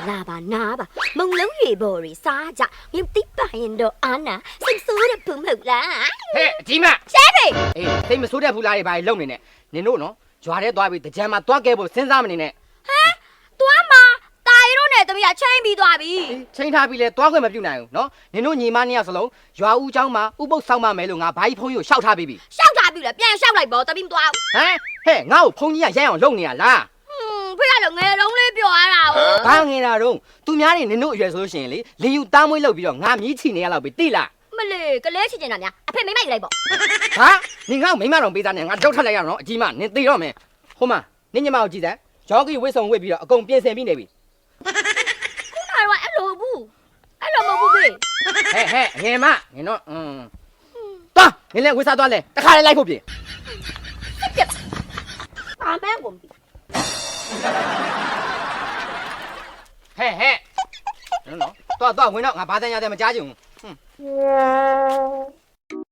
လာပါနားပါမုံလုံးရေပေါ်ရီစားကြမြတိပိုင်တော့အာနာစိတ်ဆိုးတဲ့ဘူးမဟုတ်လားဟဲ့အကြီးမရှဲဖေအေးစိတ်မဆိုးတဲ့ဘူးလားတွေဘာတွေလုံနေနဲ့နင်တို့နော်ဂျွာထဲသွားပြီးတကြံမှာသွားခဲ့ဖို့စဉ်းစားမနေနဲ့ဟမ်သွားမှာတာရီတို့နဲ့တမီးကချိန်ပြီးသွားပြီချိန်ထားပြီးလဲသွားခွင့်မပြုနိုင်ဘူးနော်နင်တို့ညီမနှစ်ယောက်စလုံးရွာဦးเจ้าမှာဥပုပ်ဆောက်မမယ်လို့ငါဘာကြီးဖုန်းကြီးကိုရှောက်ထားပြီးပြီရှောက်ထားပြီလားပြန်ရှောက်လိုက်ပေါ့တမီးမသွားဘူးဟမ်ဟဲ့ငါ့ကိုဖုန်းကြီးကရိုက်အောင်လုပ်နေရလားဖေရတော့ငယ်လုံးလေးပြောရတာ哦ဘာငယ်တာတော့သူများနေနင်တို့အရွယ်ဆိုလို့ရှိရင်လေလင်ယူသားမွေးလုပ်ပြီးတော့ငါမြည်ချီနေရလောက်ပဲတိလားမလေးကလေးချီချင်တာများအဖေမိမယူလိုက်ပေါ့ဟာနင်ငါ့ကိုမိမတော်ပေးသားနေငါတော့ထပ်လိုက်ရအောင်နော်အကြီးမနင်သိတော့မယ်ဟိုမှာနင်ညီမကိုကြည့်စမ်းဂျော်ဂီဝစ်ဆုံဝစ်ပြီးတော့အကုန်ပြင်ဆင်ပြီးနေပြီခုနကတော့အဲ့လိုဘူးအဲ့လိုမဟုတ်ဘူးဖေဟဲ့ငယ်မနင်တော့သွားနင်လည်းဝစ်စားသွားလဲတခါလေးလိုက်ဖို့ပြင်အာမန်ကုန်ပြီဟဲ့နော်တော့ဝင်တော့ငါဘာတန်ရတယ်မကြားချင်ဘူး